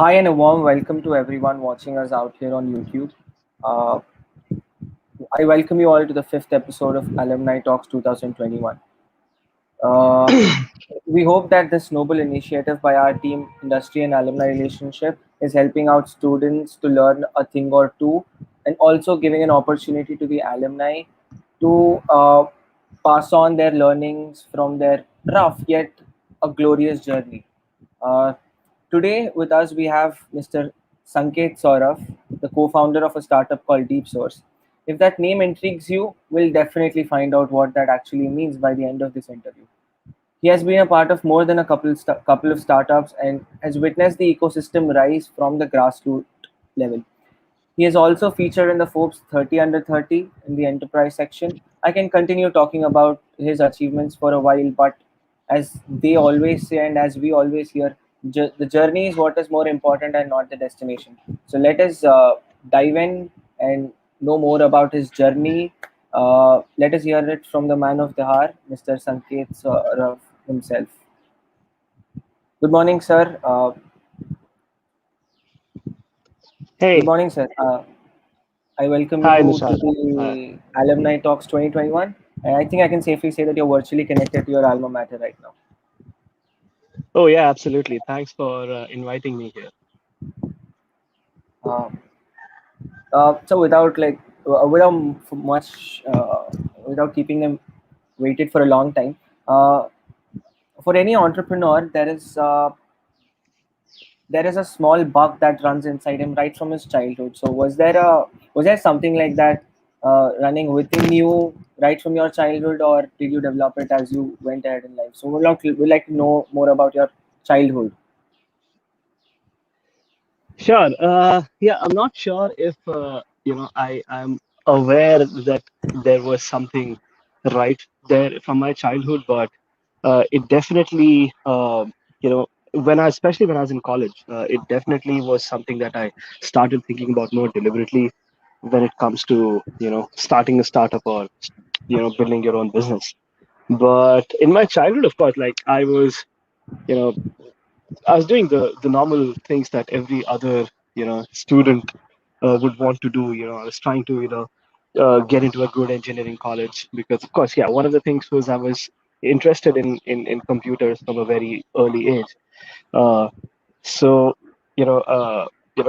Hi and a warm welcome to everyone watching us out here on YouTube. Uh, I welcome you all to the fifth episode of Alumni Talks 2021. Uh, we hope that this noble initiative by our team, Industry and Alumni Relationship, is helping out students to learn a thing or two and also giving an opportunity to the alumni to pass on their learnings from their rough yet a glorious journey. Uh, Today with us we have Mr. Sanket Saurav, the co-founder of a startup called DeepSource. If that name intrigues you, we'll definitely find out what that actually means by the end of this interview. He has been a part of more than a couple of startups and has witnessed the ecosystem rise from the grassroots level. He is also featured in the Forbes 30 under 30 in the enterprise section. I can continue talking about his achievements for a while, but as they always say, and as we always hear, the journey is what is more important and not the destination. So let us dive in and know more about his journey. Let us hear it from the man of the hour, Mr. Sanket Saurav himself. Good morning, sir. Good Hey, morning, sir. I welcome hi you to Nishad. the Alumni Talks 2021. And I think I can safely say that you're virtually connected to your alma mater right now. Oh yeah, absolutely. Thanks for inviting me here. Um, so without keeping them waited for a long time, uh, for any entrepreneur, there is a small bug that runs inside him right from his childhood. So was there something like that running within you right from your childhood, or did you develop it as you went ahead in life? So we'd like to know more about your childhood. Sure. Yeah, I'm not sure if I'm aware that there was something right there from my childhood, but it definitely especially when I was in college, it definitely was something that I started thinking about more deliberately when it comes to starting a startup or building your own business. But in my childhood, of course, like you know, I was doing the normal things that every other student would want to do. I was trying to get into a good engineering college because, of course, yeah, one of the things was I was interested in computers from a very early age. Uh, so you know,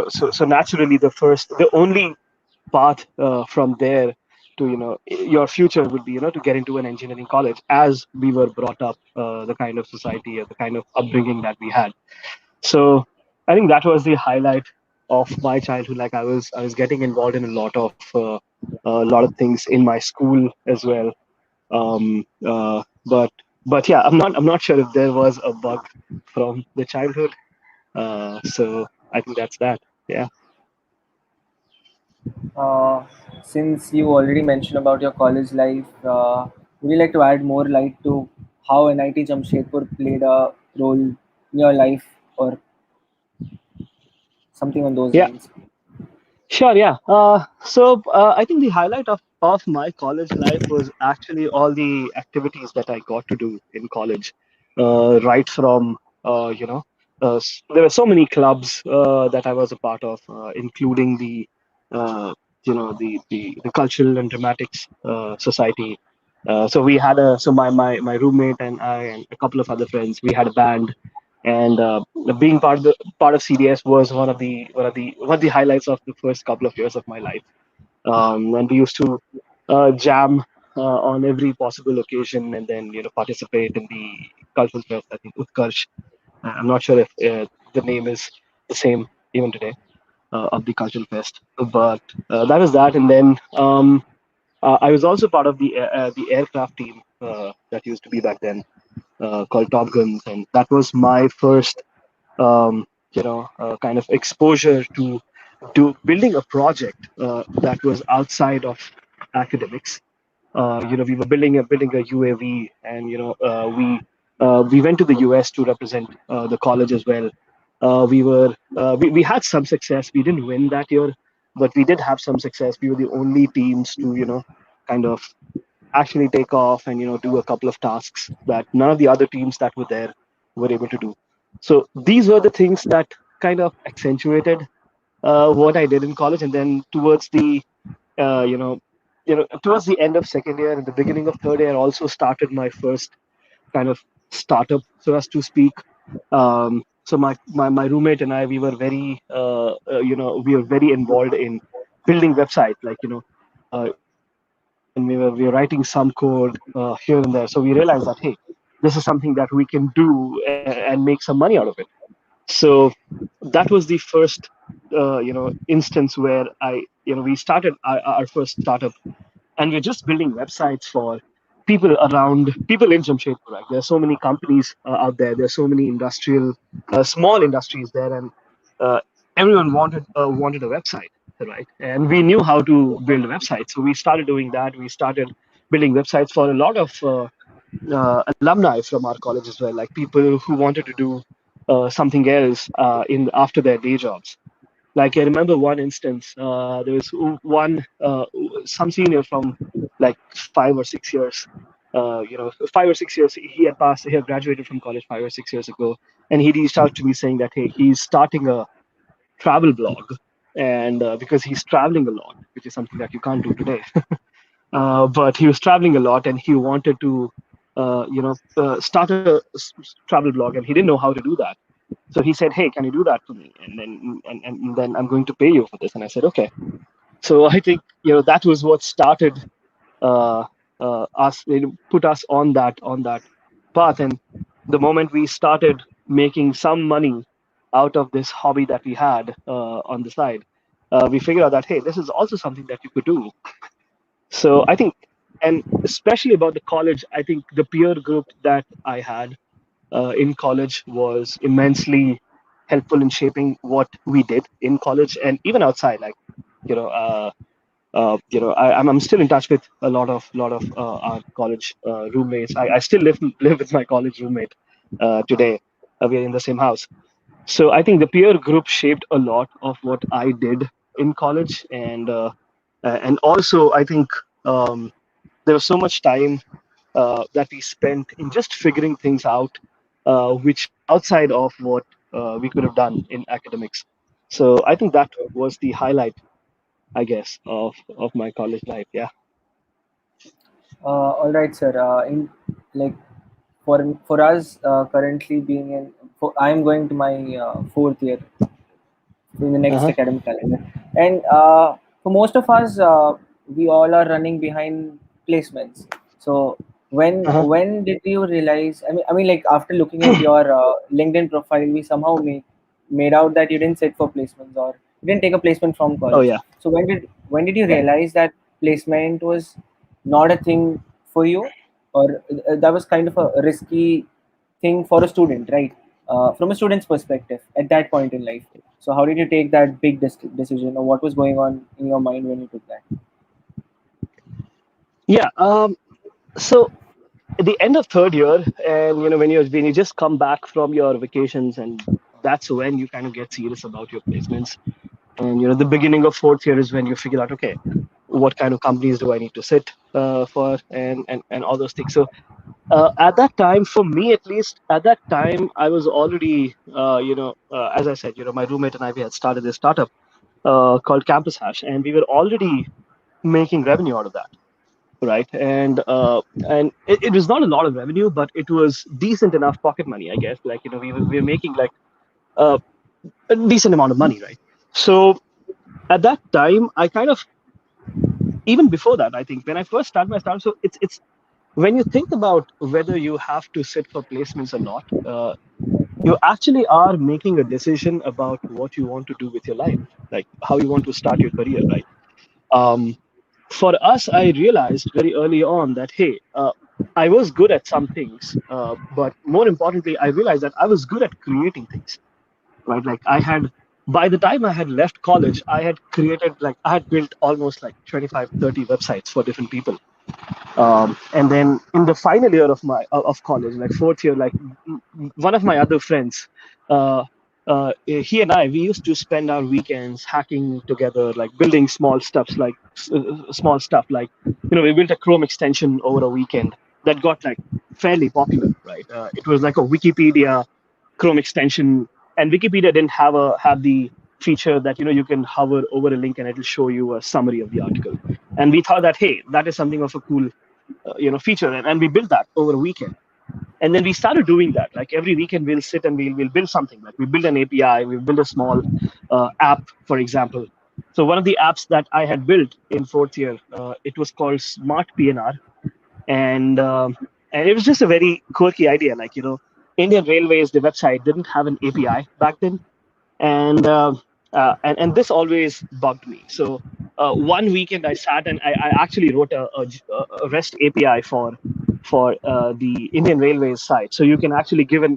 so naturally, the only path from there to your future would be to get into an engineering college, as we were brought up, the kind of society or the kind of upbringing that we had. So I think that was the highlight of my childhood. Like I was getting involved in a lot of things in my school as well. But yeah, I'm not sure if there was a bug from the childhood. So I think that's that. Yeah. Uh, since you already mentioned about your college life, would you like to add more light to how NIT Jamshedpur played a role in your life, or something on those Yeah. lines? Sure, yeah. So I think the highlight of my college life was actually all the activities that I got to do in college. Right from, there were so many clubs that I was a part of, including the cultural and dramatics society. So my roommate and I and a couple of other friends, we had a band, and being part of CDS was one of the highlights of the first couple of years of my life. And we used to jam on every possible occasion, and then participate in the cultural fest. I think Utkarsh. I'm not sure if the name is the same even today, of the cultural fest, but that was that. And then I was also part of the aircraft team that used to be back then, called Top Guns, and that was my first kind of exposure to building a project that was outside of academics. We were building a UAV, and we went to the US to represent the college as well. We had some success. We didn't win that year, but we did have some success. We were the only teams to kind of actually take off and do a couple of tasks that none of the other teams that were there were able to do. So these were the things that kind of accentuated what I did in college, and then towards the uh, you know towards the end of second year and the beginning of third year, I also started my first kind of startup, so as to speak. So my roommate and I, we were very we were very involved in building websites, like and we were writing some code here and there. So we realized that, hey, this is something that we can do and make some money out of it. So that was the first instance where we started our first startup, and we're just building websites for people in Jamshedpur. Right? There are so many companies out there. There's so many small industries there, and uh, everyone wanted a website, right? And we knew how to build websites, so we started doing that. We started building websites for a lot of alumni from our college as well, like people who wanted to do something else in after their day jobs. Like I remember one instance, there was one some senior from like 5 or 6 years. 5 or 6 years. He had passed. He had graduated from college 5 or 6 years ago, and he reached out to me saying that, hey, he's starting a travel blog, and because he's traveling a lot, which is something that you can't do today. But he was traveling a lot, and he wanted to, start a travel blog, and he didn't know how to do that. So he said, "Hey, can you do that for me? And then I'm going to pay you for this." And I said, "Okay." So I think that was what started us, put us on that path. And the moment we started making some money out of this hobby that we had on the side, we figured out that, hey, this is also something that you could do. So I think, and especially about the college, I think the peer group that I had in college was immensely helpful in shaping what we did in college and even outside. Like, you know, uh, I'm still in touch with a lot of our college roommates. I still live with my college roommate today. We're in the same house. So I think the peer group shaped a lot of what I did in college, and also I think um, there was so much time that we spent in just figuring things out, which is outside of what we could have done in academics. So I think that was the highlight, I guess, of my college life. Yeah. All right, sir. In like for us currently being I'm going to my fourth year in the next Uh-huh. academic calendar. And for most of us, we all are running behind placements. So Uh-huh. when did you realize? I mean, like after looking at your LinkedIn profile, we somehow made out that you didn't sit for placements or you didn't take a placement from Oh college. yeah. So when did you Right. realize that placement was not a thing for you, or that was kind of a risky thing for a student, right? From a student's perspective at that point in life. So how did you take that big decision, or what was going on in your mind when you took that? Yeah. So at the end of third year, and when you just come back from your vacations, and that's when you kind of get serious about your placements. And the beginning of fourth year is when you figure out, okay, what kind of companies do I need to sit for, and all those things. So at that time, for me at least, at that time, I was already, as I said, my roommate and I, we had started this startup called Campus Hash, and we were already making revenue out of that, right? And it was not a lot of revenue, but it was decent enough pocket money, I guess. Like we were making like uh, a decent amount of money, right? So at that time, I kind of, even before that, I think when I first started my startup, so it's when you think about whether you have to sit for placements or not, you actually are making a decision about what you want to do with your life, like how you want to start your career, right? Um, for us, I realized very early on that, hey, I was good at some things, but more importantly, I realized that I was good at creating things, right? Like by the time I had left college, I had built almost like 25, 30 websites for different people. And then in the final year of college, like fourth year, like one of my other friends, uh, he and I, we used to spend our weekends hacking together, like building small stuff. Like we built a Chrome extension over a weekend that got like fairly popular, right? It was like a Wikipedia Chrome extension, and Wikipedia didn't have the feature that you can hover over a link and it'll show you a summary of the article. And we thought that, hey, that is something of a cool feature, and we built that over a weekend. And then we started doing that. Like every weekend, we'll sit and we'll build something. Like we build an API, we build a small app, for example. So one of the apps that I had built in fourth year, it was called Smart PNR, and it was just a very quirky idea. Like Indian Railways, the website didn't have an API back then, and this always bugged me. So one weekend I sat and I actually wrote a REST API for the Indian Railways site. So you can actually give a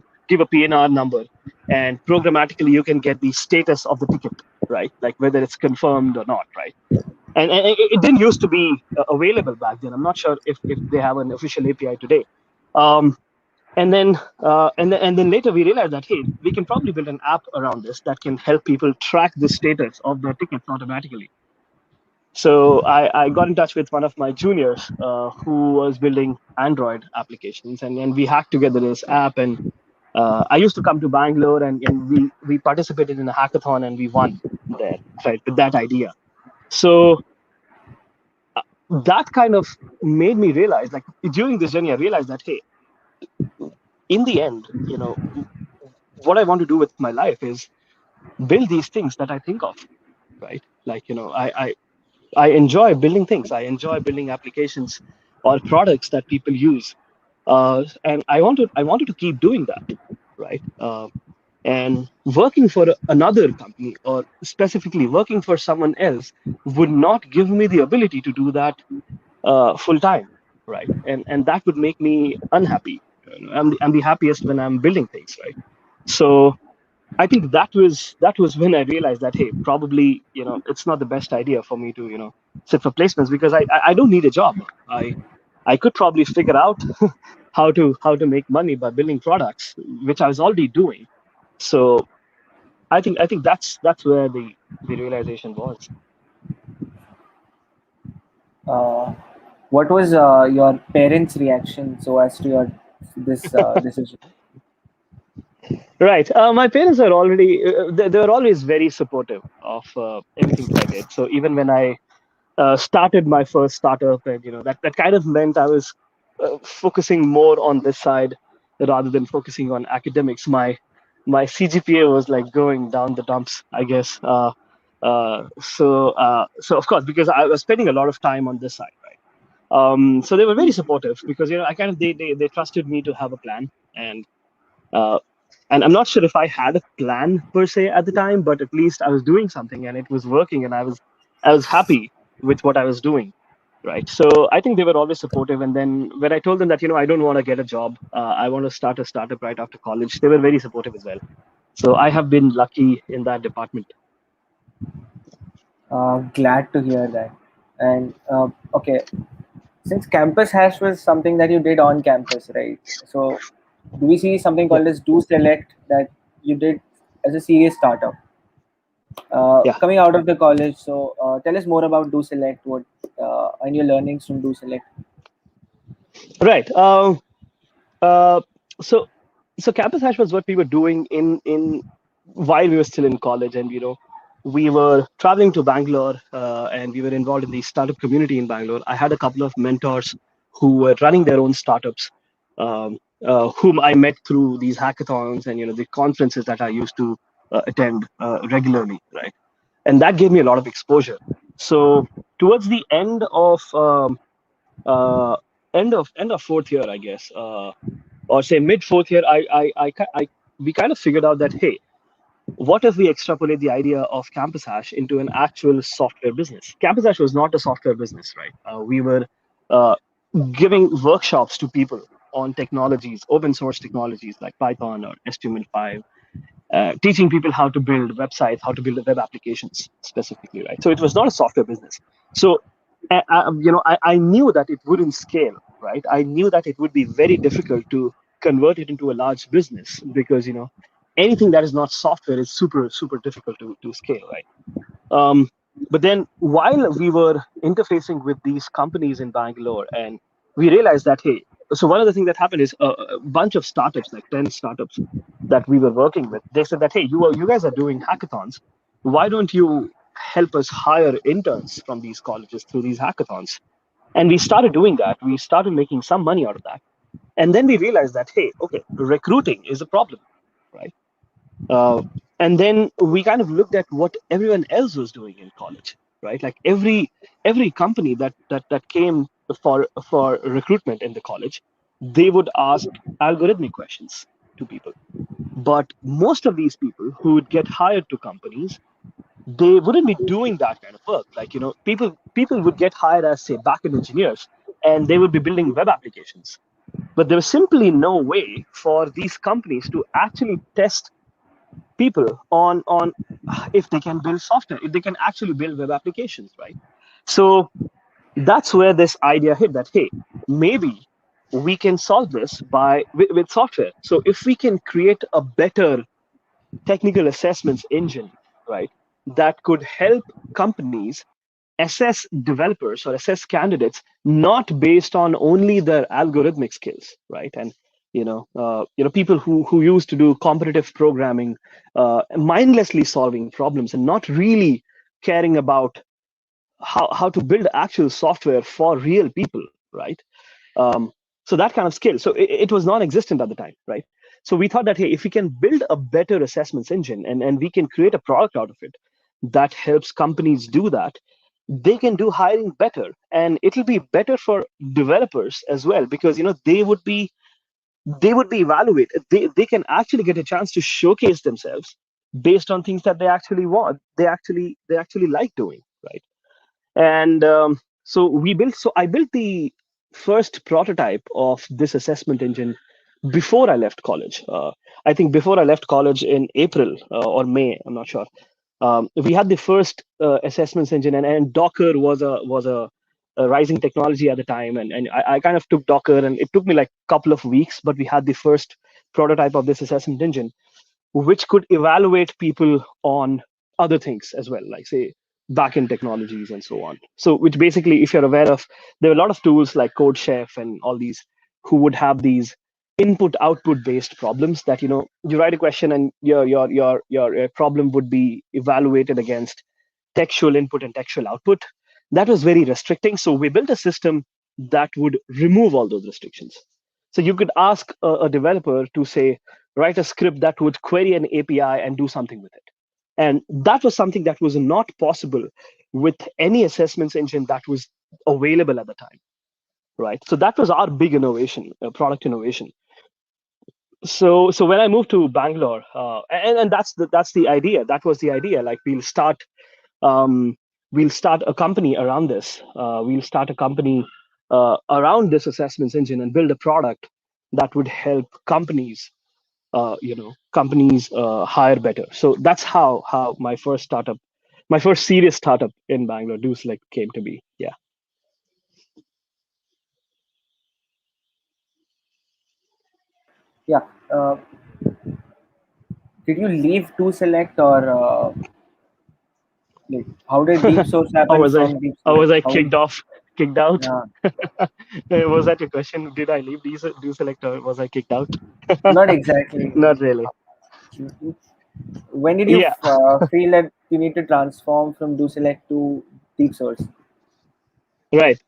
PNR number, and programmatically you can get the status of the ticket, right? Like whether it's confirmed or not, right? And it didn't used to be available back then. I'm not sure if they have an official API today. Um, and then later we realized that, hey, we can probably build an app around this that can help people track the status of their tickets automatically. So I got in touch with one of my juniors who was building Android applications, and we hacked together this app. And I used to come to Bangalore, and we participated in a hackathon, and we won there, right, with that idea. So that kind of made me realize, like during this journey, I realized that, hey, in the end, what I want to do with my life is build these things that I think of, right? Like, I enjoy building things. I enjoy building applications or products that people use. And I wanted to keep doing that, right? And working for another company, or specifically working for someone else, would not give me the ability to do that full time, right? And that would make me unhappy. I'm the happiest when I'm building things, right? So I think that was when I realized that, hey, probably it's not the best idea for me to sit for placements, because I don't need a job. I could probably figure out how to make money by building products, which I was already doing. So I think that's where the realization was. What was your parents' reaction so as to your this decision? Right. My parents are already they were always very supportive of everything that I did. So even when I started my first startup, and that kind of meant I was focusing more on this side rather than focusing on academics. My CGPA was like going down the dumps, I guess. So of course, because I was spending a lot of time on this side, right? So they were very supportive, because I kind of they trusted me to have a plan. Uh, and I'm not sure if I had a plan per se at the time, but at least I was doing something and it was working, and I was happy with what I was doing, right? So I think they were always supportive. And then when I told them that I don't want to get a job, I want to start a startup right after college, they were very supportive as well. So I have been lucky in that department. Glad to hear that. And okay, since campus hash was something that you did on campus, right? So do we see something Yeah, called as DoSelect that you did as a serious startup yeah, coming out of the college? So tell us more about DoSelect, what and your learnings from DoSelect. right. Uh, so so campus hash was what we were doing in while we were still in college. And we were traveling to Bangalore, and we were involved in the startup community in Bangalore. I had a couple of mentors who were running their own startups, whom I met through these hackathons and the conferences that I used to attend regularly, right? And that gave me a lot of exposure. So towards the uh, end of fourth year, I guess, or say mid fourth year, we kind of figured out that, hey, what if we extrapolate the idea of Campus Hash into an actual software business? Campus Hash was not a software business, right? We were uh, giving workshops to people on technologies, open source technologies like Python or HTML5, teaching people how to build websites, how to build web applications specifically, right? So it was not a software business. So I knew that it wouldn't scale, right? I knew that it would be very difficult to convert it into a large business, because anything that is not software is super super difficult to scale, right? Um, but then while we were interfacing with these companies in Bangalore, and we realized that, hey, so one of the things that happened is a bunch of startups, like 10 startups that we were working with, they said that, hey, you guys are doing hackathons. Why don't you help us hire interns from these colleges through these hackathons? And we started doing that. We started making some money out of that. And then we realized that, hey, okay, recruiting is a problem, right? Uh, and then we kind of looked at what everyone else was doing in college, right? Like every company that came for recruitment in the college, they would ask algorithmic questions to people. But most of these people who would get hired to companies, they wouldn't be doing that kind of work. Like, people would get hired as, say, backend engineers, and they would be building web applications. But there was simply no way for these companies to actually test people on if they can build software, if they can actually build web applications, right? So that's where this idea hit, that, hey, maybe we can solve this with software. So if we can create a better technical assessments engine, right, that could help companies assess developers or assess candidates not based on only their algorithmic skills, right? And people who used to do competitive programming, mindlessly solving problems and not really caring about how to build actual software for real people, right? Um, so that kind of skill. So it was non-existent at the time, right? So we thought that, hey, if we can build a better assessments engine and we can create a product out of it that helps companies do that, they can do hiring better, and it'll be better for developers as well, because they would be evaluated. They can actually get a chance to showcase themselves based on things that they actually want, they actually like doing, right? And so I built the first prototype of this assessment engine before I left college. I think before I left college in April or May, I'm not sure. We had the first assessments engine, and Docker was a rising technology at the time, and I kind of took Docker, and it took me like a couple of weeks, but we had the first prototype of this assessment engine, which could evaluate people on other things as well, like, say, backend technologies and so on. So, which basically, if you're aware of, there are a lot of tools like CodeChef and all these who would have these input output based problems that, you write a question and your problem would be evaluated against textual input and textual output. That was very restricting. So we built a system that would remove all those restrictions. So you could ask a developer to, say, write a script that would query an API and do something with it. And that was something that was not possible with any assessments engine that was available at the time, right? So that was our big innovation, product innovation. So when I moved to Bangalore, and that's the idea. That was the idea. Like, we'll start a company around this. We'll start a company around this assessments engine and build a product that would help companies hire better. So that's how my first serious startup in Bangalore, DoSelect, came to be. Yeah. Yeah. Did you leave to select, or like, how did DeepSource Or happen was I from or DeepSelect? was I How? kicked out? Yeah. Was that your question? Did I leave DoSelect, or was I kicked out? Not exactly. Not really. When did you Yeah. feel that you need to transform from DoSelect to DeepSource? Right.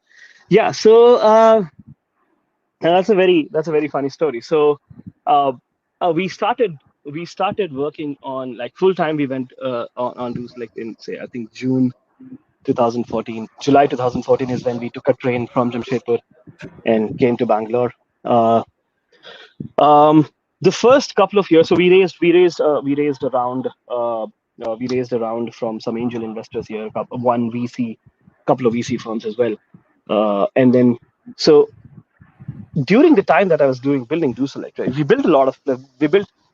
Yeah. So that's a very funny story. So uh, we started working on, like, full time. We went on DoSelect in, say, I think June 2014. July 2014 is when we took a train from Jamshedpur and came to Bangalore. Uh, um, the first couple of years, so we raised around from some angel investors here, one VC, couple of VC firms as well, and then, so during the time that I was building DoSelect, right, we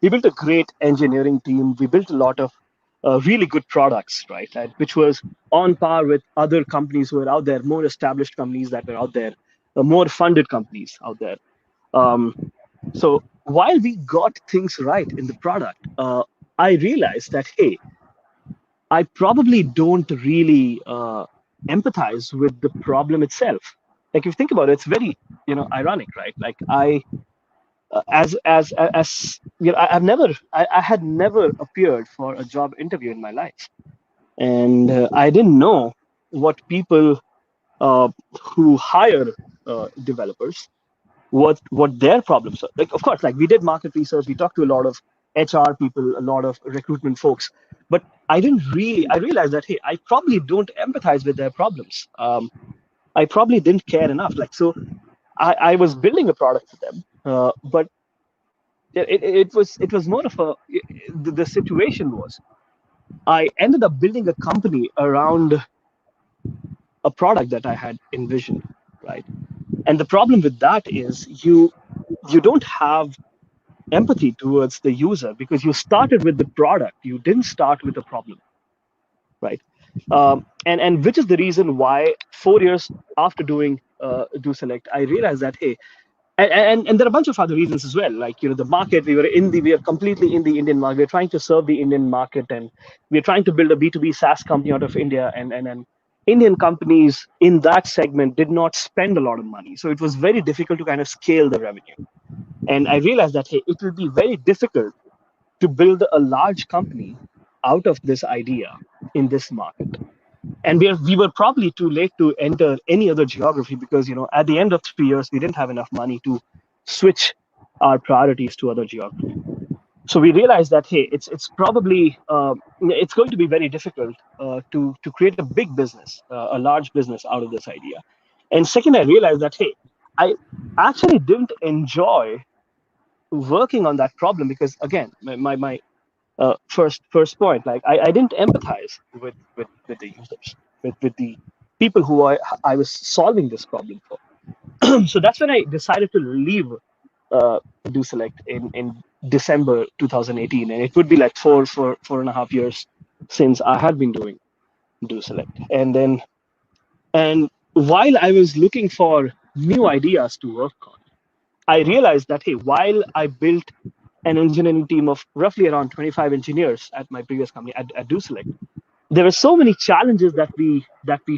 built a great engineering team. We built a lot of really good products, right, which was on par with other companies who were out there, more established companies that were out there, more funded companies out there. Um, so while we got things right in the product, I realized that, hey, I probably don't really empathize with the problem itself. like if you think about it, it's very, ironic, right? Like as I've never, I had never appeared for a job interview in my life, and I didn't know what people uh, who hire developers, what their problems are. Like, of course, like we did market research, we talked to a lot of HR people, a lot of recruitment folks, but I realized that, hey, I probably don't empathize with their problems. I probably didn't care enough. Like, so I was building a product for them, but it was more of the situation was, I ended up building a company around a product that I had envisioned, right? And the problem with that is you don't have empathy towards the user because you started with the product, you didn't start with the problem, right? And which is the reason why 4 years after doing DoSelect, I realized that, hey, and there are a bunch of other reasons as well. Like, the market, we are completely in the Indian market. We're trying to serve the Indian market, and we're trying to build a B2B SaaS company out of India. And Indian companies in that segment did not spend a lot of money. So it was very difficult to kind of scale the revenue. And I realized that, hey, it will be very difficult to build a large company out of this idea in this market. And we were probably too late to enter any other geography because, at the end of 3 years, we didn't have enough money to switch our priorities to other geography. So we realized that, hey, it's probably it's going to be very difficult to create a big business, a large business out of this idea. And second, I realized that, hey, I actually didn't enjoy working on that problem because, again, my first point, like I didn't empathize with the users, with the people who I was solving this problem for. So that's when I decided to leave DoSelect in December 2018, and it would be like 4.5 years since I had been doing DoSelect. And while I was looking for new ideas to work on, I realized that, hey, while I built an engineering team of roughly around 25 engineers at my previous company at DoSelect, there were so many challenges that we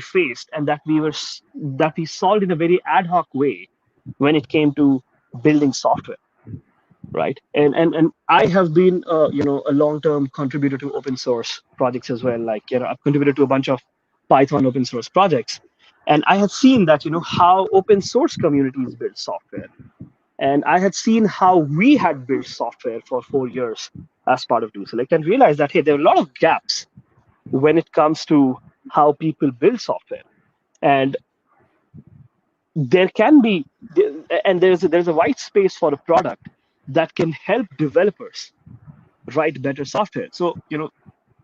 faced and that we solved in a very ad hoc way when it came to building software, right? And I have been a long-term contributor to open source projects as well. Like, I've contributed to a bunch of Python open source projects, and I have seen that, how open source communities build software, and I had seen how we had built software for 4 years as part of DoSelect, and realized that, hey, there are a lot of gaps when it comes to how people build software. And there can be, and there's a white space for a product that can help developers write better software. So,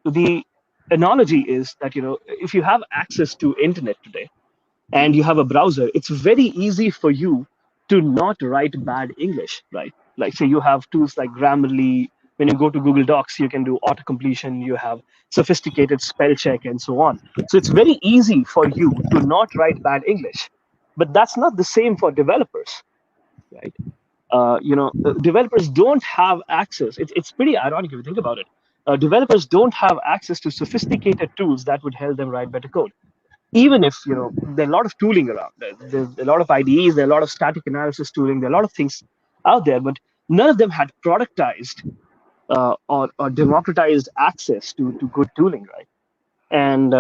the analogy is that, if you have access to internet today and you have a browser, it's very easy for you to not write bad English, right? Like, say you have tools like Grammarly. When you go to Google Docs, you can do auto completion. You have sophisticated spell check and so on. So it's very easy for you to not write bad English. But that's not the same for developers, right? Developers don't have access. It's pretty ironic if you think about it. Developers don't have access to sophisticated tools that would help them write better code. Even if, there are a lot of tooling around, there's a lot of IDEs, there are a lot of static analysis tooling, there are a lot of things out there, but none of them had productized or democratized access to good tooling, right? And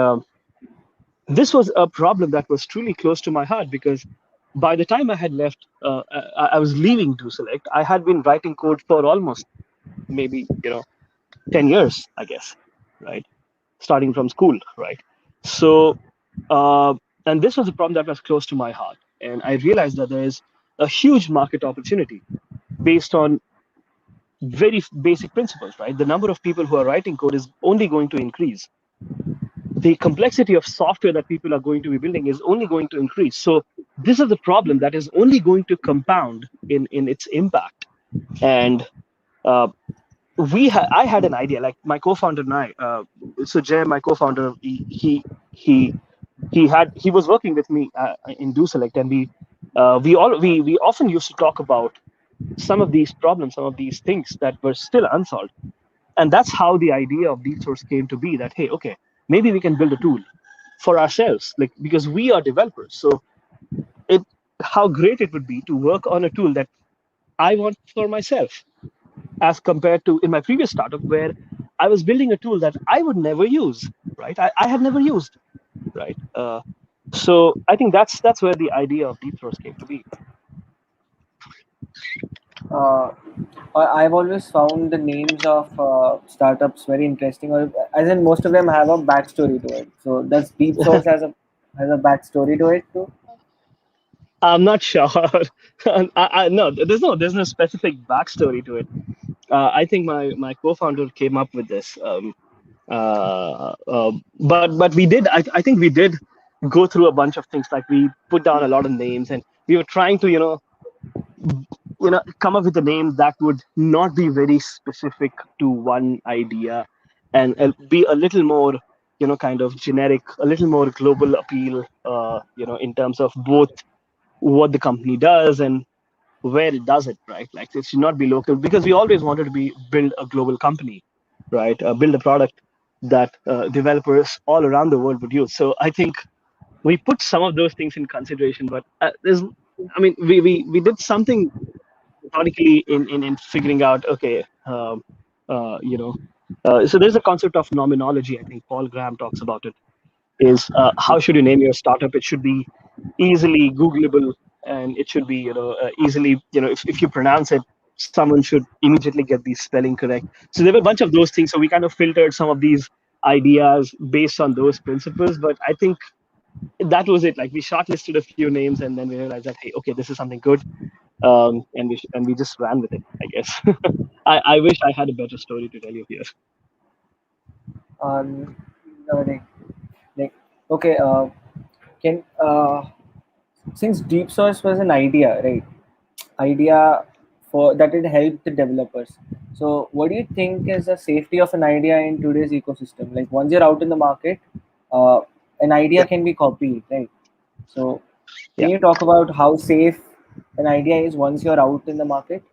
this was a problem that was truly close to my heart because by the time I had left, I was leaving DoSelect. I had been writing code for almost maybe 10 years, I guess, right? Starting from school, right? So, uh, and this was a problem that was close to my heart. And I realized that there is a huge market opportunity based on very basic principles, right? The number of people who are writing code is only going to increase. The complexity of software that people are going to be building is only going to increase. So this is the problem that is only going to compound in its impact. And uh, I had an idea, like my co-founder and I. So Jay, my co-founder, he was working with me in DoSelect, and we often used to talk about some of these problems, some of these things that were still unsolved. And that's how the idea of DeepSource came to be, that, hey, okay, maybe we can build a tool for ourselves, like, because we are developers. So how great it would be to work on a tool that I want for myself, as compared to in my previous startup where I was building a tool that I would never use, right? I had never used, right? So I think that's where the idea of DeepSource came to be. Uh, I've always found the names of startups very interesting, or as in most of them have a backstory to it. So does DeepSource has a backstory to it too? I'm not sure. No, there's no specific backstory to it. I think my co-founder came up with this. But we did. I think we did go through a bunch of things. Like we put down a lot of names, and we were trying to come up with a name that would not be very specific to one idea, and be a little more kind of generic, a little more global appeal. In terms of both what the company does and where it does it, right? Like it should not be local, because we always wanted to be build a global company, right? Build a product that developers all around the world would use. So I think we put some of those things in consideration, but we did something methodically in figuring out, okay, so there's a concept of nomenology. I think Paul Graham talks about it, is how should you name your startup? It should be easily Googleable, and it should be easily, if you pronounce it, someone should immediately get the spelling correct. So there were a bunch of those things. So we kind of filtered some of these ideas based on those principles. But I think that was it. Like we shortlisted a few names, and then we realized that, hey, okay, this is something good, and we just ran with it, I guess. I wish I had a better story to tell you here. Um, no, like, okay. Can Since deep source was an idea, right? Idea for that it helped the developers. So, what do you think is the safety of an idea in today's ecosystem? Like once you're out in the market, uh, an idea Yeah, can be copied, right? So, can yeah. you talk about how safe an idea is once you're out in the market,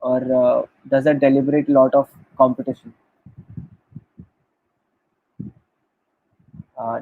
or does that deliberate lot of competition? Uh,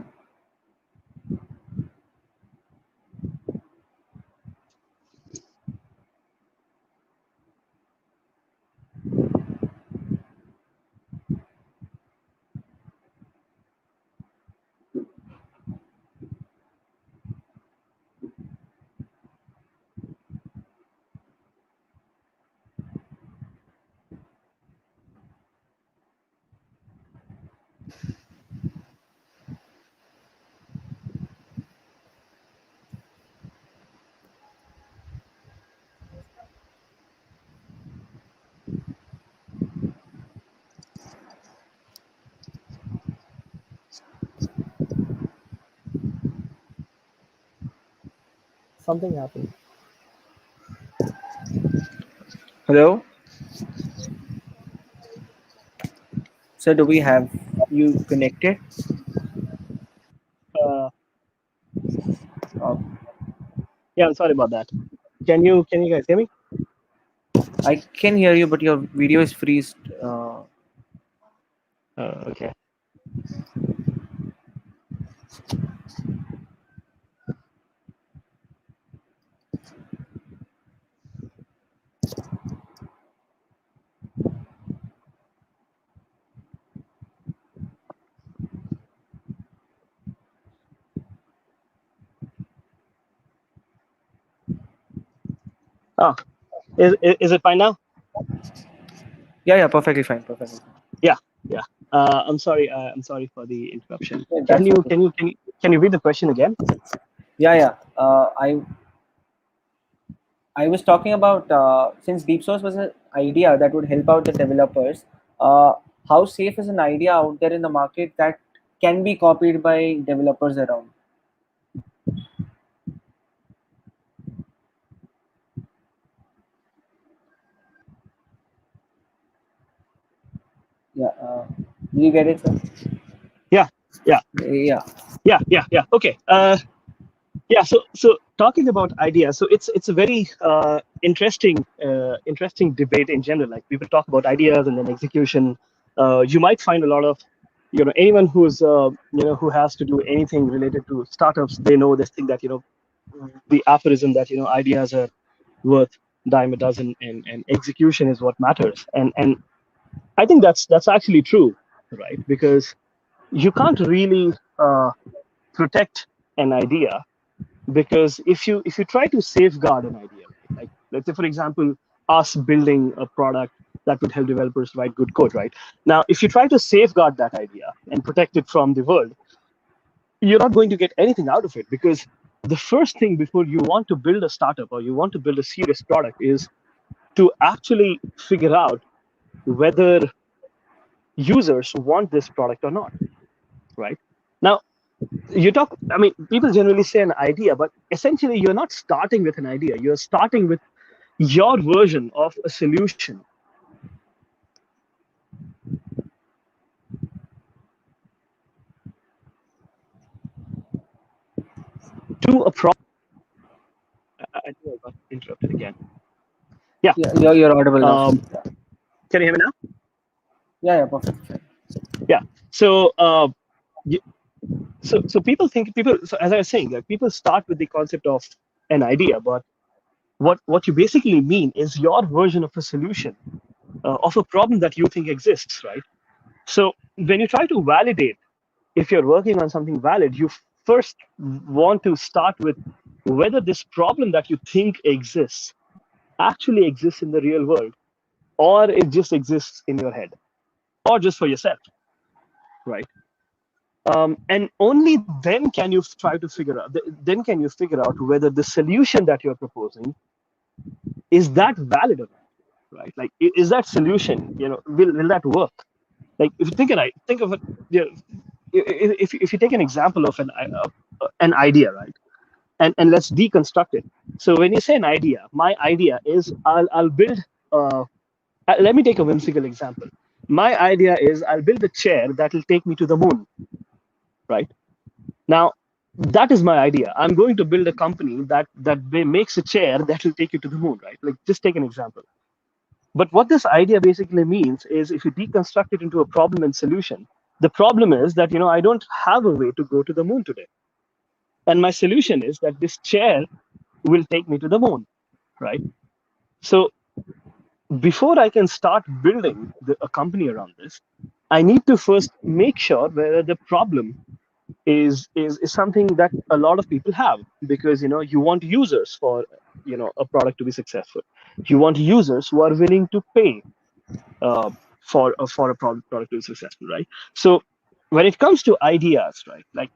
Something happened. Hello, so do we have you connected? Uh, Uh, yeah, I'm sorry about that. Can you guys hear me? I can hear you, but your video is freezed. Okay. Oh, is it fine now? Yeah, yeah, perfectly fine, perfectly fine. Yeah, yeah. I'm sorry. I'm sorry for the interruption. Yeah, Can that's you okay. can you can you, can you read the question again? Yeah, yeah. I was talking about since deep source was an idea that would help out the developers. Uh, how safe is an idea out there in the market that can be copied by developers around? Yeah. Did you get it, sir? Yeah, yeah, Yeah. yeah. Okay. Yeah. So talking about ideas, so it's a very interesting debate in general. Like people talk about ideas and then execution. You might find a lot of anyone who's who has to do anything related to startups. They know this thing that the aphorism that ideas are worth dime a dozen, and execution is what matters. And I think that's actually true, right? Because you can't really protect an idea, because if you try to safeguard an idea, right? Like, let's say for example, us building a product that would help developers write good code, right? Now, if you try to safeguard that idea and protect it from the world, you're not going to get anything out of it, because the first thing before you want to build a startup or you want to build a serious product is to actually figure out whether users want this product or not, right? Now, people generally say an idea, but essentially you're not starting with an idea. You're starting with your version of a solution to a problem. I think I got interrupted again. Yeah. Yeah, you're audible now. Yeah. Can you hear me now? Yeah, perfect. Yeah. So, so people. So as I was saying, like, people start with the concept of an idea, but what you basically mean is your version of a solution of a problem that you think exists, right? So when you try to validate if you're working on something valid, you first want to start with whether this problem that you think exists actually exists in the real world, or it just exists in your head, or just for yourself, right? And only then can you try to figure out. Then can you figure out whether the solution that you're proposing is that valid or not, right? Like, is that solution, will that work? Like, if you think of it, if you take an example of an idea, right? And let's deconstruct it. So when you say an idea, my idea is I'll build. Let me take a whimsical example. My idea is I'll build a chair that will take me to the moon, right? Now, that is my idea. I'm going to build a company that makes a chair that will take you to the moon, right? Like, just take an example. But what this idea basically means is, if you deconstruct it into a problem and solution, the problem is that I don't have a way to go to the moon today, and my solution is that this chair will take me to the moon, right? So before I can start building a company around this, I need to first make sure whether the problem is something that a lot of people have, because you want users for a product to be successful. You want users who are willing to pay uh, for a product to be successful, right? So when it comes to ideas, right, like,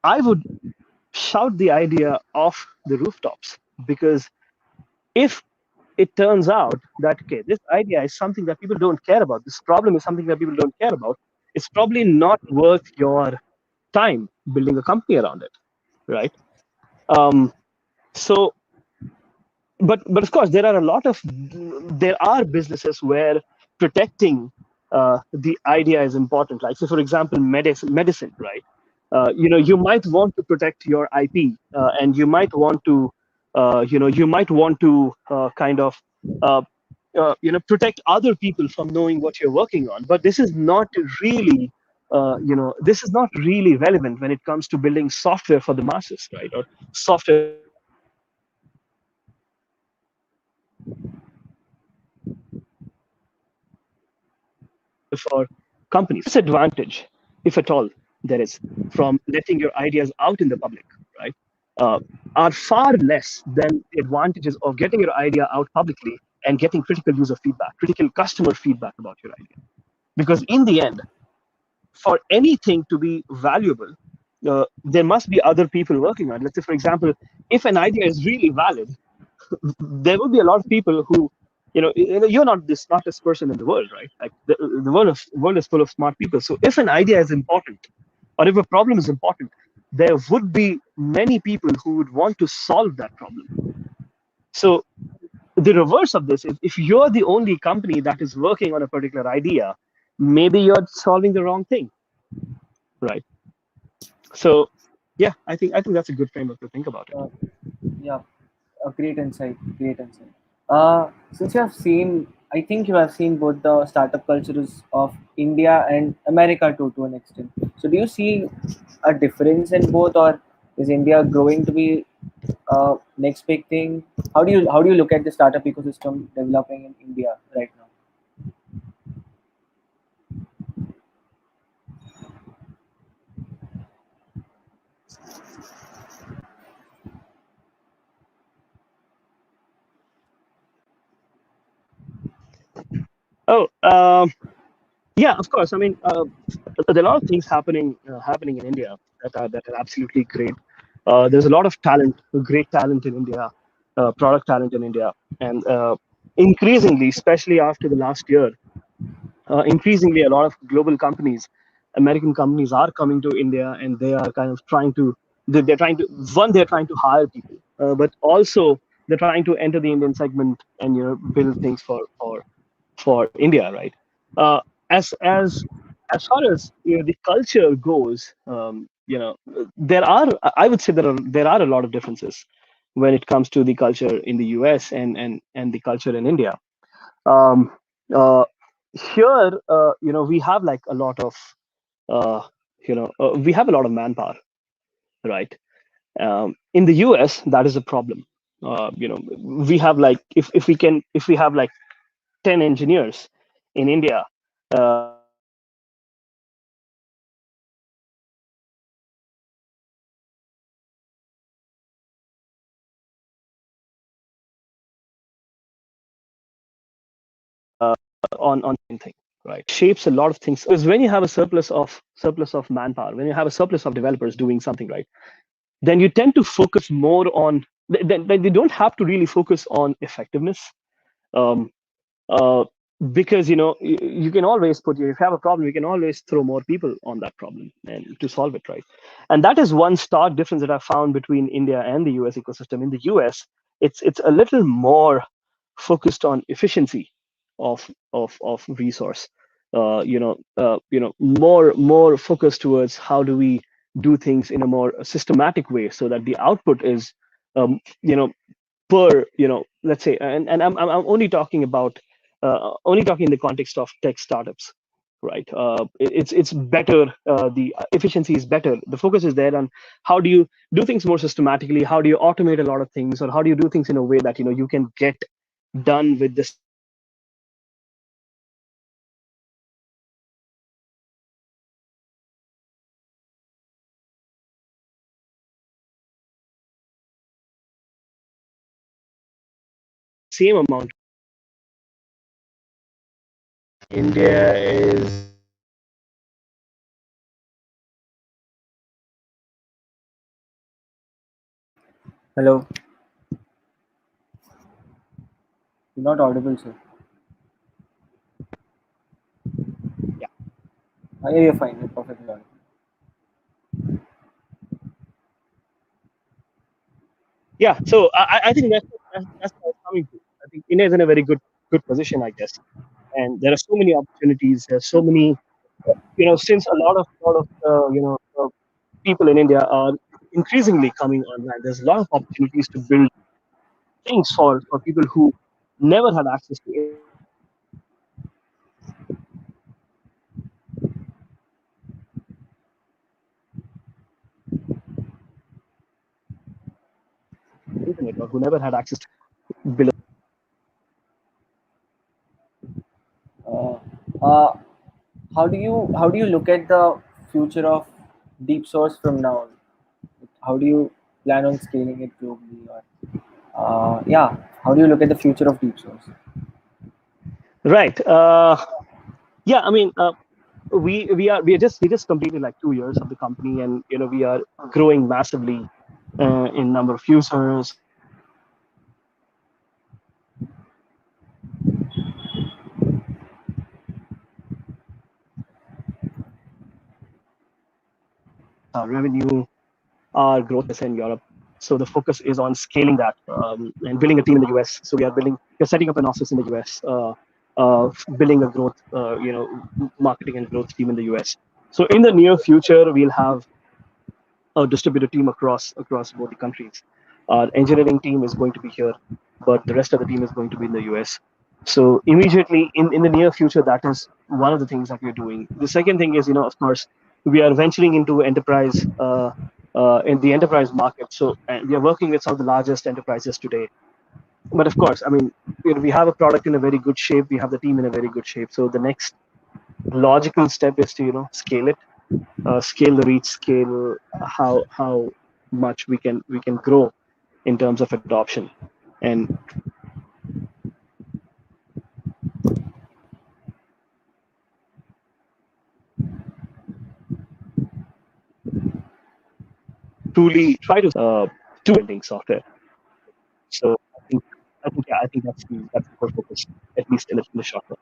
I would shout the idea off the rooftops, because if it turns out that, okay, this idea is something that people don't care about, this problem is something that people don't care about, it's probably not worth your time building a company around it, right? So but of course, there are businesses where protecting the idea is important. Like, so for example, medicine, right? You might want to protect your IP, and you might want to kind of uh, protect other people from knowing what you're working on. But this is not really relevant when it comes to building software for the masses, right? Or software for companies. Disadvantage, if at all there is, from letting your ideas out in the public, right, uh, are far less than the advantages of getting your idea out publicly and getting critical user feedback, critical customer feedback about your idea. Because in the end, for anything to be valuable, there must be other people working on it. Let's say, for example, if an idea is really valid, there will be a lot of people who, you're not the smartest person in the world, right? Like, the world is full of smart people. So if an idea is important, or if a problem is important, there would be many people who would want to solve that problem. So the reverse of this is, if you're the only company that is working on a particular idea, maybe you're solving the wrong thing, right? So yeah, I think that's a good framework to think about it. Yeah, a great insight. Great insight. Since you have seen, I think you have seen both the startup cultures of India and America too, to an extent. So, do you see a difference in both, or Is India growing to be next big thing? How do you look at the startup ecosystem developing in India right now? Oh, yeah, of course. I mean, there are a lot of things happening in India that are absolutely great. There's a lot of talent, great talent in India, product talent in India, and increasingly, especially after the last year, increasingly a lot of global companies, American companies, are coming to India, and they are kind of trying to they're trying to they're trying to hire people, but also they're trying to enter the Indian segment and build things for India, right? Uh, as as far as the culture goes, there are, I would say, there are a lot of differences when it comes to the culture in the US and the culture in India. Um, uh, Here, we have like a lot of we have a lot of manpower, right? In the US, that is a problem. We have like, if we have like 10 engineers in India, on thing, right? Shapes a lot of things, because when you have a surplus of manpower, when you have a surplus of developers doing something, right, then you tend to focus more on, then they don't have to really focus on effectiveness. um, uh, because you can always if you have a problem, you can always throw more people on that problem and to solve it, right? And that is one stark difference that I found between India and the US ecosystem. In the US, it's a little more focused on efficiency of resource. More focused towards how do we do things in a more systematic way, so that the output is, um, you know per, let's say, and I'm only talking in the context of tech startups, right? It's better, the efficiency is better, the focus is there on how do you do things more systematically, how do you automate a lot of things, or how do you do things in a way that you can get done with the same amount of resources, India is. Hello, you're not audible, sir. Yeah. Yeah, you're fine. You're perfectly audible. Yeah, so I think that's what it's coming to. I think India is in a very good position, I guess, and there are so many opportunities. There's so many, since a lot of people in India are increasingly coming online. There's a lot of opportunities to build things for people who never had access to internet, or who never had access to build. Uh, uh, how do you look at the future of deep source from now on? How do you plan on scaling it globally? Or yeah, how do you look at the future of deep source? Right. Yeah. I mean, we just completed like 2 years of the company, and we are growing massively in number of users. Our revenue, our growth is in Europe. So the focus is on scaling that, and building a team in the US. So we're setting up an office in the US, building a growth, marketing and growth team in the US. So in the near future, we'll have a distributed team across both the countries. Our engineering team is going to be here, but the rest of the team is going to be in the US. So immediately in the near future, that is one of the things that we're doing. The second thing is, of course, we are venturing into enterprise. in the enterprise market. So and we are working with some of the largest enterprises today. But of course, I mean, we have a product in a very good shape. We have the team in a very good shape. So the next logical step is to scale it, scale the reach, scale how much we can grow in terms of adoption, and truly try to do building software. So I think that's the core focus, at least in the short term.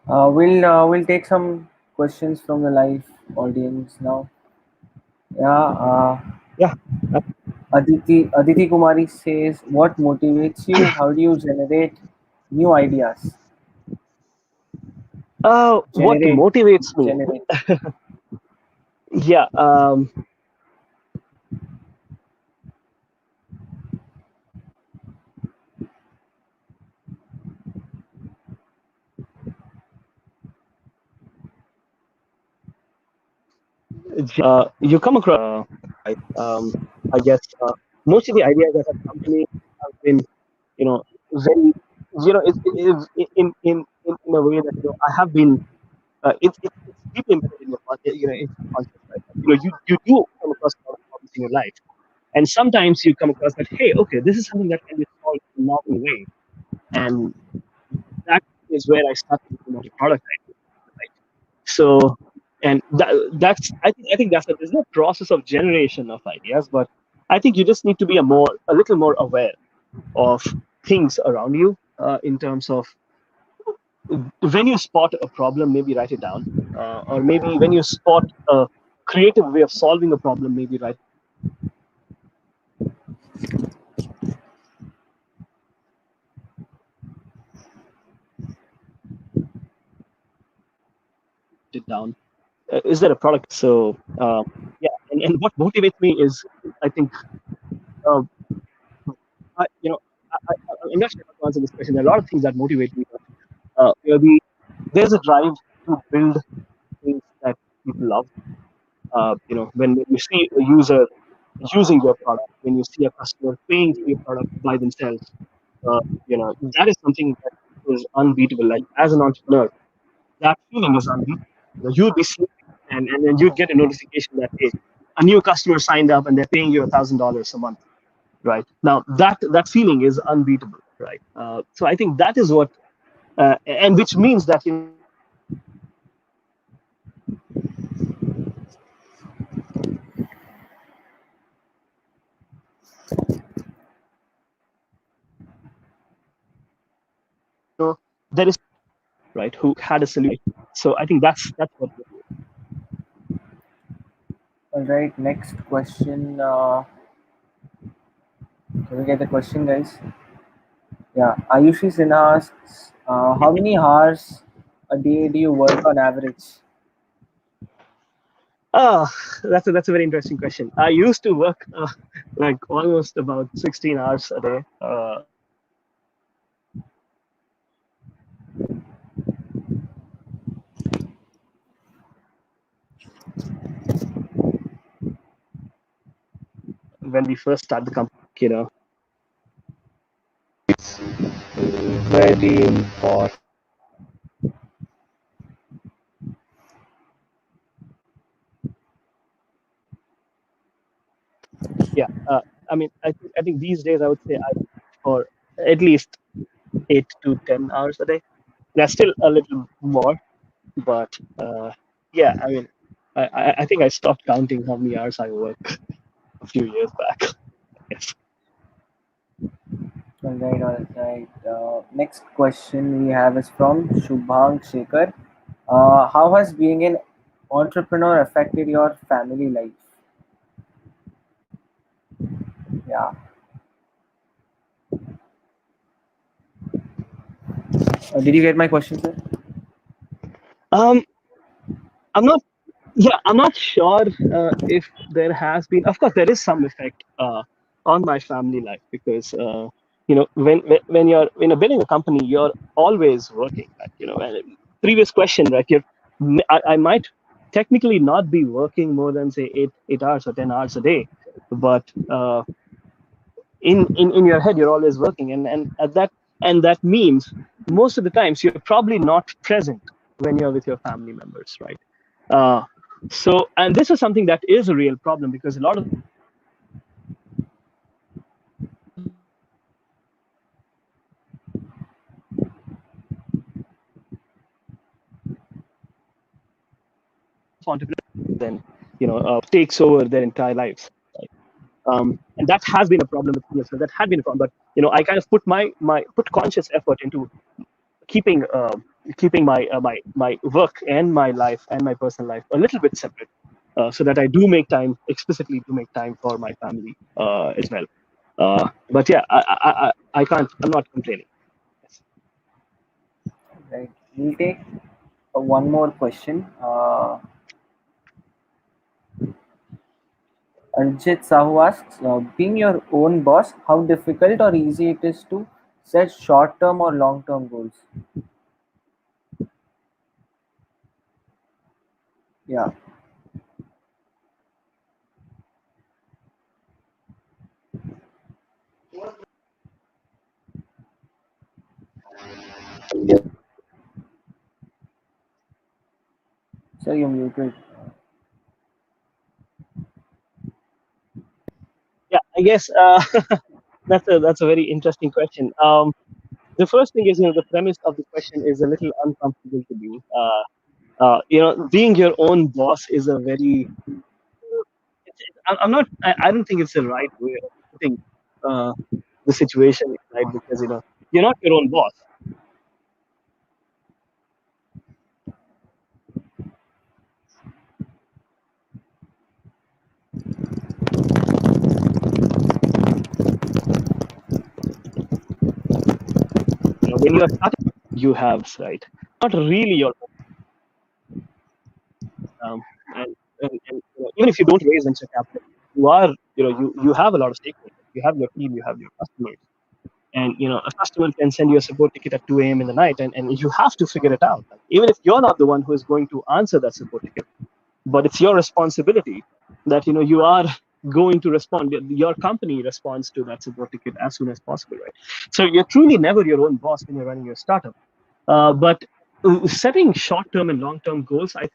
We'll take some questions from the live audience now. Yeah. Yeah. Aditi Kumari says, "What motivates you? How do you generate new ideas? What Generate, motivates me? generate." Yeah. You come across, I guess, most of the ideas that have come to me have been, very, in a way that, I have been, it's deeply embedded in your, in your conscious, right? You do come across a lot of problems in your life. And sometimes you come across that, hey, okay, this is something that can be solved in a novel way. And that is where I start thinking about a product idea, right? So, and that's I think there's no process of generation of ideas, but I think you just need to be a little more aware of things around you, in terms of when you spot a problem, maybe write it down, or maybe when you spot a creative way of solving a problem, maybe write it down. Is there a product? So and what motivates me is, I think, uh, I, you know I'm not sure how to answer this question. There are a lot of things that motivate me, but maybe there's a drive to build things that people love. When you see a user using your product, when you see a customer paying for your product by themselves, that is something that is unbeatable. Like, as an entrepreneur, that feeling is unbeatable. You'd be sleeping, and then you'd get a notification that, hey, a new customer signed up and they're paying you $1,000 a month. Right now, that feeling is unbeatable. Right. So I think that is what, and which means that, there is, right, who had a solution. So I think that's what. All right. Next question. Can we get the question, guys? Yeah. Ayushi Sinha asks, "How many hours a day do you work on average?" Oh, that's a very interesting question. I used to work, like almost about 16 hours a day. When we first start the company, very important. Yeah. I think these days I would say I for at least 8 to 10 hours a day. That's still a little more, but yeah. I think I stopped counting how many hours I work a few years back. Yes. All right. All right. Next question we have is from Shubhang Shekhar. How has being an entrepreneur affected your family life? Yeah. Did you get my question, sir? Um, I'm not. Yeah, I'm not sure if there has been. Of course, there is some effect on my family life, because when you're building a company, you're always working. Right? And previous question, right? I might. technically not be working more than say 8 hours or 10 hours a day, but in your head you're always working, and that means most of the times you're probably not present when you're with your family members, right? uh, and this is something that is a real problem, because a lot of the times entrepreneurs then takes over their entire lives, right? And that has been a problem with me as well. That had been a problem, but I kind of put conscious effort into keeping my work and my life and my personal life a little bit separate, so that I do make time explicitly to make time for my family as well. But yeah, I can't. I'm not complaining. Yes. Right. We'll take one more question. Arjit Sahu asks, being your own boss, how difficult or easy it is to set short-term or long-term goals? Yeah. So you're muted. Yeah, I guess that's a very interesting question. The first thing is, the premise of the question is a little uncomfortable to me. Being your own boss is a very. I'm not. I don't think it's the right way of putting uh, the situation, right? Because you're not your own boss. When you are starting, you have, right, not really your um, and even if you don't raise venture capital, you are you have a lot of stakeholders. You have your team, you have your customers, and a customer can send you a support ticket at 2 a.m. in the night, and you have to figure it out. Like, even if you're not the one who is going to answer that support ticket, but it's your responsibility that you are going to respond. Your company responds to that support ticket as soon as possible, right? So you're truly never your own boss when you're running your startup. But setting short-term and long-term goals, I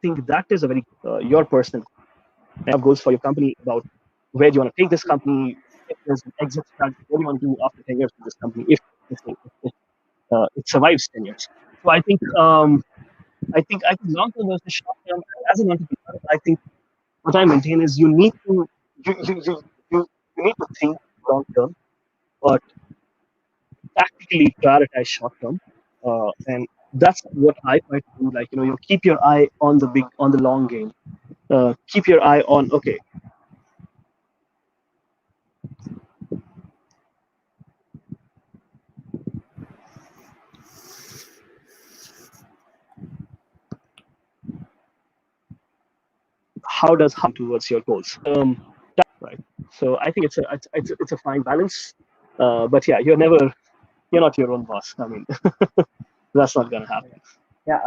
think that is a very your personal have goals for your company about where do you want to take this company, if there's an exit strategy, what do you want to do after 10 years with this company, if it survives 10 years. So I think long term versus short term. As an entrepreneur, I think what I maintain is you you you, you, you need to think long term, but tactically prioritize short term, and that's what I try to do. Like you keep your eye on the long game. Keep your eye on, okay, how does how towards your goals, right? So I think it's a fine balance, but yeah, you're not your own boss. I mean, that's not gonna happen. Yeah.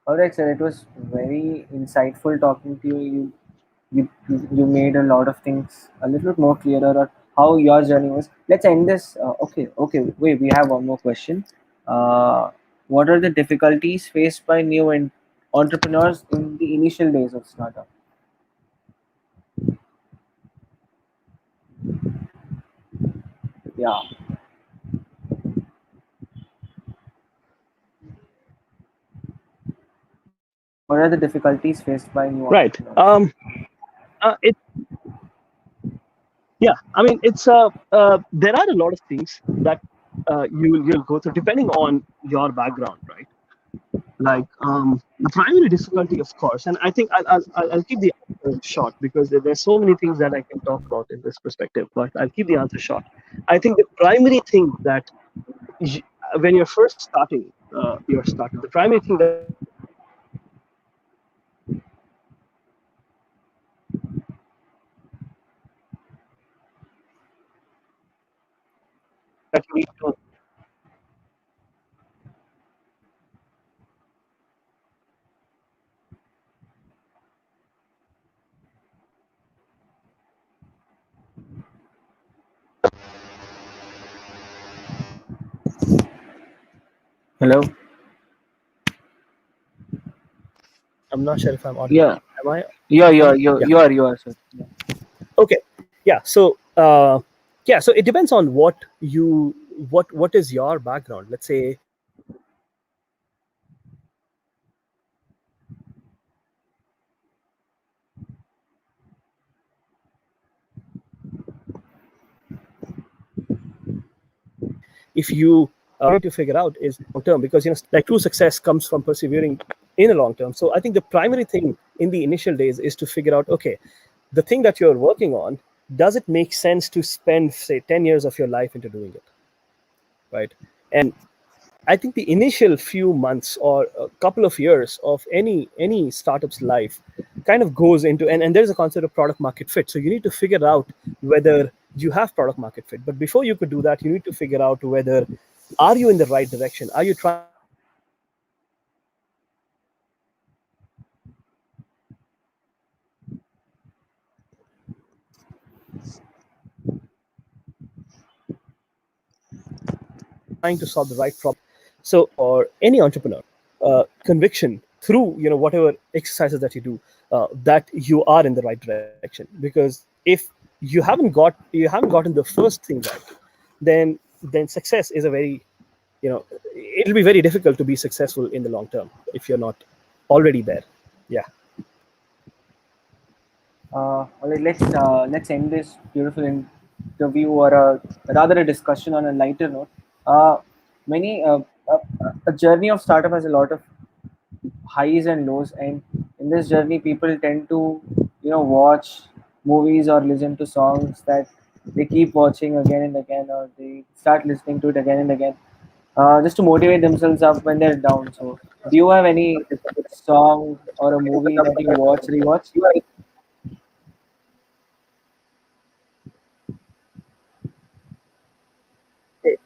All right, sir. It was very insightful talking to you. You made a lot of things a little bit more clearer on how your journey was. Let's end this. Okay. Wait, we have one more question. Uh, what are the difficulties faced by entrepreneurs in the initial days of startup? Yeah. What are the difficulties faced by new Right. entrepreneurs? It Yeah. I mean, there are a lot of things that you'll go through depending on your background, right? Like the primary difficulty, of course, and I think I'll keep the answer short, because there's so many things that I can talk about in this perspective, but I'll keep the answer short. I think the primary thing that y- when you're first starting your startup, the primary thing that that you need to. Hello. I'm not sure if I'm audible. Yeah. Am I? Yeah. Am I? Yeah. You are, sir. Yeah. Okay. Yeah. So yeah. So it depends on what is your background. Let's say if you need to figure out is long term, because like true success comes from persevering in a long term. So I think the primary thing in the initial days is to figure out, okay, the thing that you're working on, does it make sense to spend say 10 years of your life into doing it, right? And I think the initial few months or a couple of years of any startup's life kind of goes into, and there's a concept of product market fit. So you need to figure out whether you have product market fit. But before you could do that, you need to figure out whether are you in the right direction? Are you trying to solve the right problem? So, or any entrepreneur, conviction through whatever exercises that you do, that you are in the right direction. Because if you haven't gotten the first thing right, then success is a very it'll be very difficult to be successful in the long term if you're not already there. Yeah. All right, let's end this beautiful interview, or rather a discussion on a lighter note. Uh, many a journey of startup has a lot of highs and lows, and in this journey, people tend to watch movies or listen to songs that they keep watching again and again, or they start listening to it again and again, just to motivate themselves up when they're down. So, do you have any song or a movie that you watch, rewatch? Hey,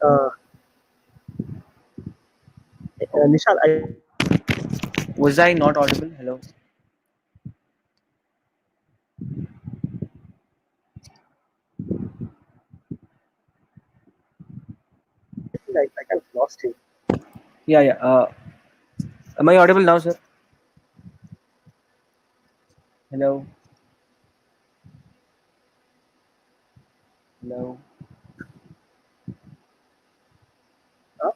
Nishal, I Was I not audible? Hello. think I kind of lost you. Yeah, yeah. Am I audible now, sir? Hello. Hello. Huh?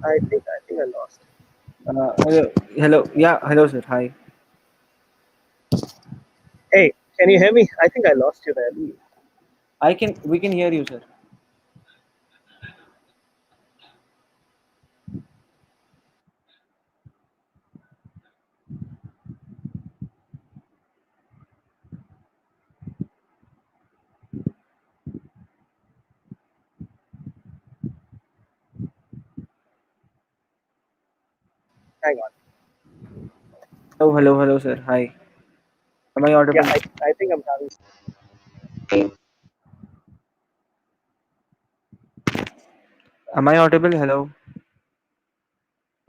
I think I lost. Hello. Hello. Yeah. Hello, sir. Hi. Hey, can you hear me? I think I lost you there. I can. We can hear you, sir. Hang on. Oh, hello. Hello, sir. Hi. Am I Yeah, audible? I think I'm having. Am I audible? Hello.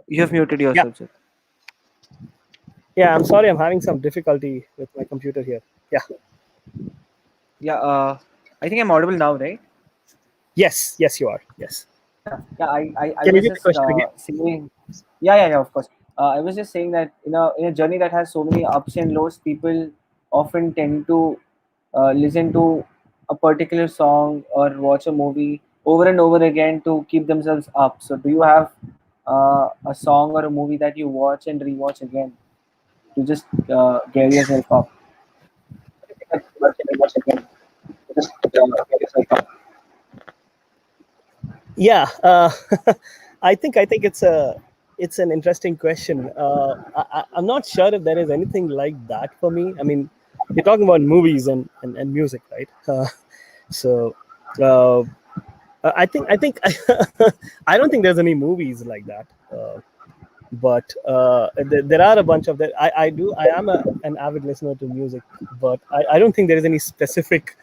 You have muted Yeah, yourself, sir. yeah. I'm sorry, I'm having some difficulty with my computer here. Yeah. Yeah. I think I'm audible now, right? Yes, yes, you are. Yes. Yeah. Yeah. I Can you was repeat the just question again? saying. Yeah. Of course. I was just saying that in a journey that has so many ups and lows, people often tend to listen to a particular song or watch a movie over and over again to keep themselves up. So, do you have a song or a movie that you watch and rewatch again to just gear yourself up? Yeah. I think it's an interesting question. I'm not sure if there is anything like that for me. I mean, you're talking about movies and music, right? So uh, I think I don't think there's any movies like that. But there are a bunch of that. I am an avid listener to music, but I don't think there is any specific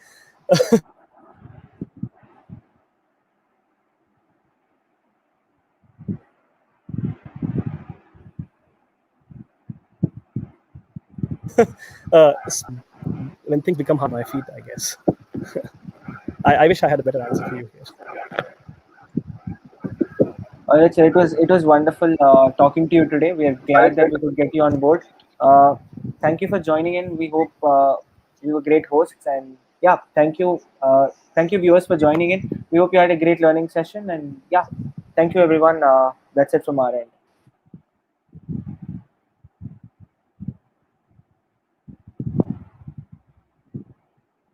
When things become hard on my feet, I guess. I wish I had a better answer for you here. Alright, so it was wonderful talking to you today. We are glad that we could get you on board. Thank you for joining in. We hope you were great hosts, and yeah, thank you viewers for joining in. We hope you had a great learning session, and yeah, thank you everyone. That's it from our end.